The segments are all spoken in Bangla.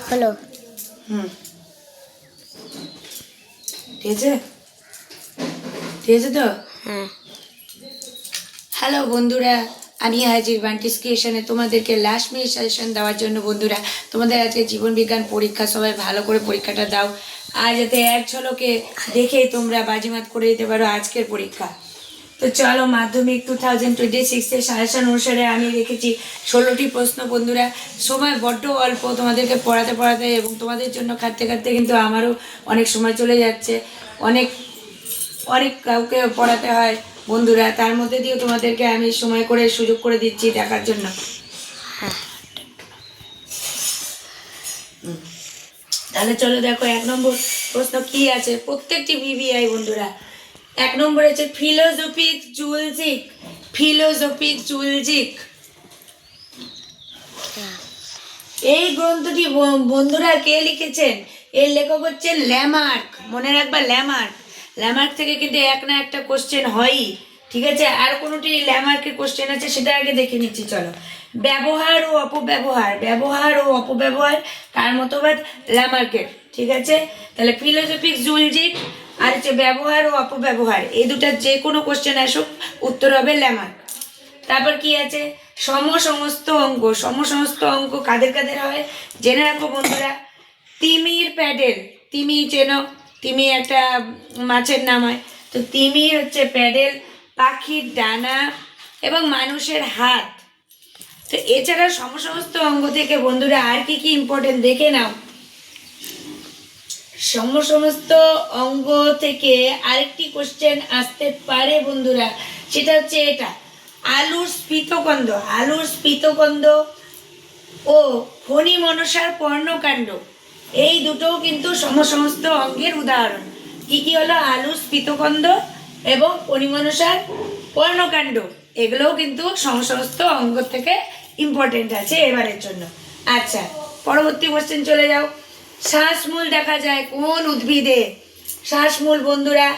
হলো। ঠিক আছে, ঠিক আছে তো। হ্যাঁ। হ্যালো বন্ধুরা, আমি হাজির বান্টিস ক্রিয়েশনে তোমাদেরকে লাস্ট মিনিট সাজেশন দেওয়ার জন্য। বন্ধুরা, তোমাদের আজকে জীবন বিজ্ঞান পরীক্ষা, সবাই ভালো করে পরীক্ষাটা দাও আর যাতে এক ঝলকে দেখেই তোমরা বাজিমাত করে দিতে পারো আজকের পরীক্ষা। তো চলো, মাধ্যমিক 2026-এর সাজেশন অনুসারে আমি রেখেছি 16টি প্রশ্ন। বন্ধুরা, সময় বড্ড অল্প তোমাদেরকে পড়াতে পড়াতে এবং তোমাদের জন্য খাটতে খাটতে কিন্তু আমারও অনেক সময় চলে যাচ্ছে। অনেক অনেক কাউকে পড়াতে হয় বন্ধুরা, তার মধ্যে দিয়েও তোমাদেরকে আমি সময় করে সুযোগ করে দিচ্ছি দেখার জন্য। তাহলে চলো দেখো 1 নম্বর প্রশ্ন কি আছে। প্রত্যেকটি ভিভিআই বন্ধুরা। 1 নম্বর হচ্ছে ফিলোজফিক জুলজিক। ফিলোজফিক জুলজিক এই গ্রন্থটি বন্ধুরা কে লিখেছেন? এর লেখক হচ্ছেন ল্যামার্ক। মনে রাখবা ল্যামার্ক। ল্যামার্ক থেকে কিন্তু এক না একটা কোশ্চেন হয়ই, ঠিক আছে। আর কোনোটি ল্যামার্কের কোশ্চেন আছে সেটা আগে দেখে নিচ্ছি চলো। ব্যবহার ও অপব্যবহার। ব্যবহার ও অপব্যবহার কার মতবাদ? ল্যামার্কের, ঠিক আছে। তাহলে ফিলোজফিক জুলজিক আর হচ্ছে ব্যবহার ও অপব্যবহার, এই দুটার যে কোনো কোশ্চেন আসুক উত্তর হবে ল্যামার্ক। তারপর কি আছে? সমসমস্ত অঙ্ক। সমসমস্ত অঙ্ক কাদের কাদের হয় জেনে রাখো বন্ধুরা। তিমির প্যাডেল। তিমি চেনো? তিমি একটা মাছের নাম হয়। তো তিমি হচ্ছে প্যাডেল, পাখির ডানা এবং মানুষের হাত। তো এছাড়া সমসমস্ত অঙ্গ থেকে বন্ধুরা আর কি কি ইম্পর্টেন্ট দেখে নাও। সমস্ত অঙ্গ থেকে আরেকটি কোশ্চেন আসতে পারে বন্ধুরা, সেটা হচ্ছে এটা, আলুর স্ফীতকন্দ। আলুর স্ফীতকন্দ ও ফণী মনসার পর্ণকাণ্ড, এই দুটোও কিন্তু সমস্ত অঙ্গের উদাহরণ। কি কি হলো? আলুর স্ফীতকন্দ এবং ফণী মনসার পর্ণকাণ্ড, এগুলোও কিন্তু সমস্ত অঙ্গ থেকে ইম্পর্টেন্ট আছে এবারের জন্য। আচ্ছা, পরবর্তী কোশ্চেন চলে যাও। শ্বাসমূল দেখা যায় কোন উদ্ভিদে? শ্বাসমূল বন্ধুরা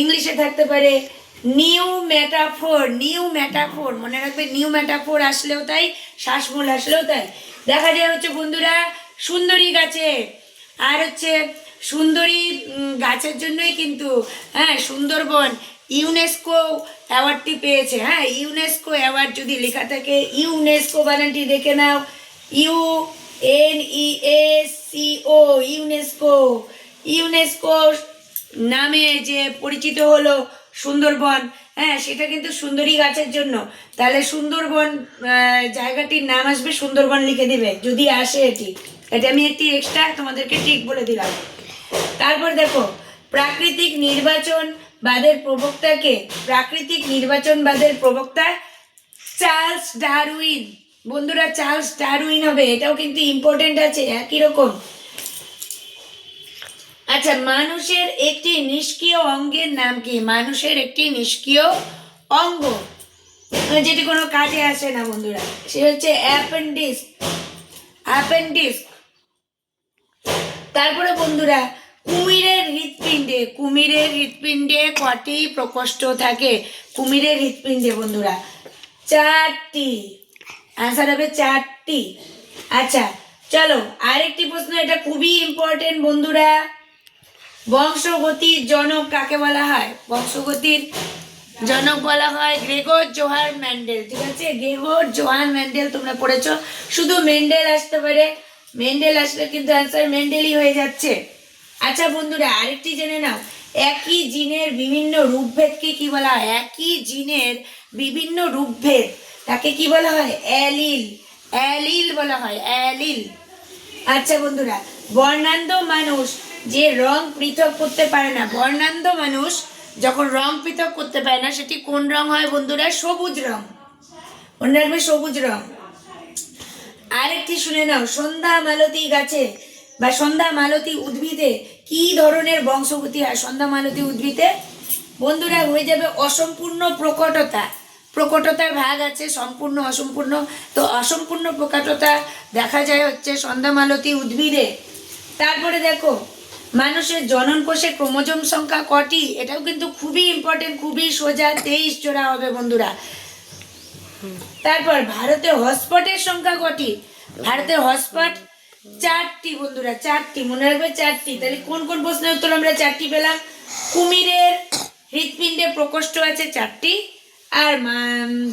ইংলিশে থাকতে পারে নিউ মেটাফোর। নিউ মেটাফোর মনে রাখবে, নিউ মেটাফোর আসলেও তাই, শ্বাসমূল আসলেও তাই। দেখা যায় হচ্ছে বন্ধুরা সুন্দরী গাছে। আর হচ্ছে সুন্দরী গাছের জন্যই কিন্তু সুন্দরবন ইউনেস্কো অ্যাওয়ার্ডটি পেয়েছে। ইউনেস্কো অ্যাওয়ার্ড যদি লেখা থাকে, ইউনেস্কো বানানটি দেখে নাও, UNESCO, ইউনেস্কো। ইউনেস্কো নামে যে পরিচিত হলো সুন্দরবন, সেটা কিন্তু সুন্দরী গাছের জন্য। তাহলে সুন্দরবন জায়গাটির নাম আসবে সুন্দরবন লিখে দিবে যদি আসে এটি। এটা আমি একটি এক্সট্রা তোমাদেরকে ঠিক বলে দিলাম। তারপর দেখো, প্রাকৃতিক নির্বাচনবাদের প্রবক্তাকে? প্রাকৃতিক নির্বাচনবাদের প্রবক্তা চার্লস ডারউইন। বন্ধুরা চার্লস ডারউইন হবে, এটাও কিন্তু ইম্পর্টেন্ট আছে একই রকম। আচ্ছা, মানুষের একটি নিষ্ক্রিয় অঙ্গের নাম কি? মানুষের একটি নিষ্ক্রিয় অঙ্গ যেটি কোনো কাজে আসে না বন্ধুরা, সে হচ্ছে অ্যাপেন্ডিক্স। অ্যাপেন্ডিক্স। তারপরে বন্ধুরা, কুমিরের হৃৎপিণ্ডে। কুমিরের হৃৎপিণ্ডে কটি প্রকোষ্ঠ থাকে? কুমিরের হৃৎপিণ্ডে বন্ধুরা 4টি। আনসার হবে 4টি। আচ্ছা চলো আরেকটি প্রশ্ন, এটা খুবই ইম্পর্টেন্ট বন্ধুরা। বংশগতির জনক কাকে বলা হয়? বংশগতির জনক বলা হয় গ্রেগর জোহান মেন্ডেল, ঠিক আছে। গ্রেগর জোহান মেন্ডেল তোমরা পড়েছো, শুধু মেন্ডেল আসতে পারে, মেন্ডেল আসলে কিন্তু অ্যান্সার মেন্ডেলই হয়ে যাচ্ছে। আচ্ছা বন্ধুরা আরেকটি জেনে নাও, একই জিনের বিভিন্ন রূপভেদকে কি বলা হয়? একই জিনের বিভিন্ন রূপভেদ তাকে কি বলা হয়? অ্যালিল। অ্যালিল বলা হয়, অ্যালিল। আচ্ছা বন্ধুরা, বর্ণান্ধ মানুষ যে রং পৃথক করতে পারে না, বর্ণান্ধ মানুষ যখন রং পৃথক করতে পারে না, সেটি কোন রং হয় বন্ধুরা? সবুজ রং। মনে রাখবে, সবুজ রং। আরেকটি শুনে নাও, সন্ধ্যা মালতী গাছে বা সন্ধ্যা মালতী উদ্ভিদে কি ধরনের বংশগতি হয়? সন্ধ্যা মালতী উদ্ভিদে বন্ধুরা হয়ে যাবে অসম্পূর্ণ প্রকটতা। প্রকটতার ভাগ আছে সম্পূর্ণ, অসম্পূর্ণ। তো অসম্পূর্ণ প্রকটতা দেখা যায় হচ্ছে সন্ধ্যা মালতী উদ্ভিদে। তারপরে দেখো, মানুষের জনন কোষে ক্রোমোজোম সংখ্যা কটি? এটাও কিন্তু খুবই ইম্পর্টেন্ট, খুবই সোজা, 23 জোড়া হবে বন্ধুরা। তারপর ভারতে হটস্পটের সংখ্যা কটি? ভারতের হটস্পট 4টি বন্ধুরা, 4টি মনে রাখবে, 4টি। তাহলে কোন কোন প্রশ্নের উত্তর আমরা 4টি পেলাম? কুমিরের হৃৎপিণ্ডে প্রকোষ্ঠ আছে 4টি, আর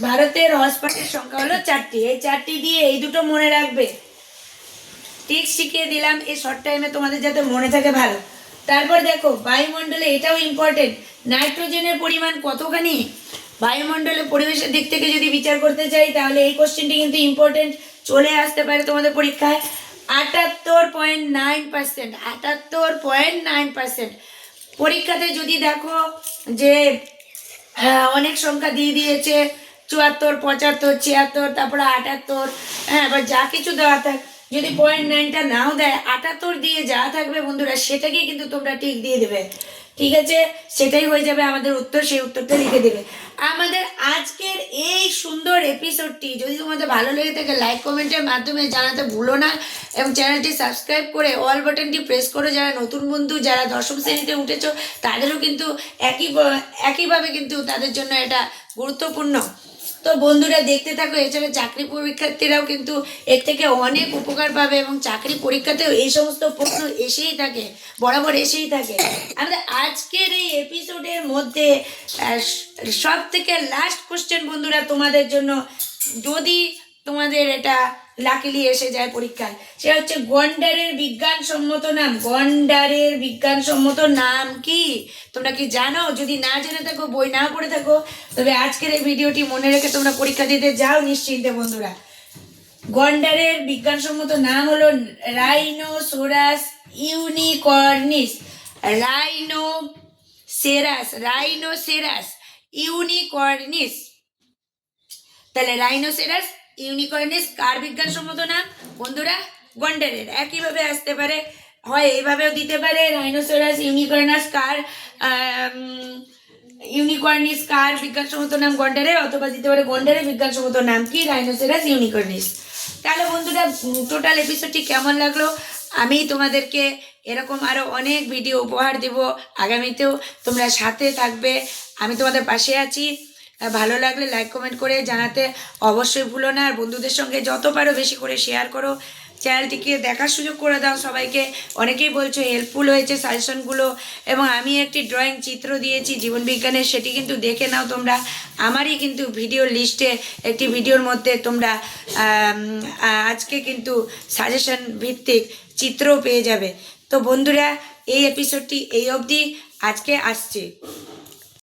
ভারতের হসপাটের সংখ্যা হলো 4টি। এই 4টি দিয়ে এই দুটো মনে রাখবে। ঠিক শিখিয়ে দিলাম এই শর্ট টাইমে, তোমাদের যাতে মনে থাকে ভালো। তারপর দেখো বায়ুমণ্ডলে, এটাও ইম্পর্টেন্ট, নাইট্রোজেনের পরিমাণ কতখানি? বায়ুমণ্ডলে পরিবেশের দিক থেকে যদি বিচার করতে চাই তাহলে এই কোশ্চেনটি কিন্তু ইম্পর্টেন্ট, চলে আসতে পারে তোমাদের পরীক্ষায়। 78.9%, 78.9%। পরীক্ষাতে যদি দেখো যে অনেক সংখ্যা দিয়ে দিয়েছে, 74, 75, 76, তারপরে 78, হ্যাঁ, বা যা কিছু দেওয়া থাক, যদি 0.9টা নাও দেয়, 78 দিয়ে যা থাকবে বন্ধুরা সেটাকেই কিন্তু তোমরা টিক দিয়ে দেবে। ঠিক আছে, সেটাই হয়ে যাবে আমাদের উত্তর, সেই উত্তরটা লিখে দেবে। আমাদের আজকের এই সুন্দর এপিসোডটি যদি তোমাদের ভালো লেগে থাকে লাইক কমেন্টের মাধ্যমে জানাতে ভুলো না, এবং চ্যানেলটি সাবস্ক্রাইব করে অল বাটনটি প্রেস করো। যারা নতুন বন্ধু, যারা দশম শ্রেণীতে উঠেছো তাদেরও কিন্তু একইভাবে কিন্তু তাদের জন্য এটা গুরুত্বপূর্ণ। তো বন্ধুরা দেখতে থাকো। এছাড়া চাকরি পরীক্ষার্থীরাও কিন্তু এর থেকে অনেক উপকার পাবে, এবং চাকরি পরীক্ষাতেও এই সমস্ত প্রশ্ন এসেই থাকে, বরাবর এসেই থাকে। আমাদের আজকের এই এপিসোডের মধ্যে সব থেকে লাস্ট কোশ্চেন বন্ধুরা তোমাদের জন্য, যদি তোমাদের এটা লাকিলি এসে যায় পরীক্ষায়, সে হচ্ছে গন্ডারের বিজ্ঞানসম্মত নাম। গন্ডারের বিজ্ঞানসম্মত নাম কি তোমরা কি জানো? যদি না জেনে থাকো, বই না পড়ে থাকো, তবে আজকের এই ভিডিওটি মনে রেখে তোমরা পরীক্ষা দিতে যাও নিশ্চিন্তে বন্ধুরা। গন্ডারের বিজ্ঞানসম্মত নাম হলো রাইনোসোরাস ইউনিকর্নিস। রাইনোসেরাস ইউনিকর্নিস। তাহলে রাইনোসেরাস ইউনিকর্নিস কার বিজ্ঞানসম্মত নাম বন্ধুরা? গন্ডারের। একইভাবে আসতে পারে, হয় এইভাবেও দিতে পারে, রাইনোসেরাস ইউনিকর্নিস কার বিজ্ঞানসম্মত নাম? গন্ডারের। অথবা দিতে পারে গন্ডারের বিজ্ঞানসম্মত নাম কি? রাইনোসেরাস ইউনিকর্নিস। তাহলে বন্ধুরা টোটাল এপিসোডটি কেমন লাগলো? আমি তোমাদেরকে এরকম আরও অনেক ভিডিও উপহার দেব আগামীতেও, তোমরা সাথে থাকবে, আমি তোমাদের পাশে আছি। ভালো লাগলে লাইক কমেন্ট করে জানাতে অবশ্যই ভুলো না, আর বন্ধুদের সঙ্গে যত পারো বেশি করে শেয়ার করো। চ্যানেলটিকে দেখার সুযোগ করে দাও সবাইকে। অনেকেই বলছো হেল্পফুল হয়েছে সাজেশনগুলো, এবং আমি একটি ড্রয়িং চিত্র দিয়েছি জীবনবিজ্ঞানের, সেটি কিন্তু দেখে নাও তোমরা। আমারই কিন্তু ভিডিও লিস্টে একটি ভিডিওর মধ্যে তোমরা আজকে কিন্তু সাজেশন ভিত্তিক চিত্রও পেয়ে যাবে। তো বন্ধুরা এই এপিসোডটি এই অবধি, আজকে আসছি।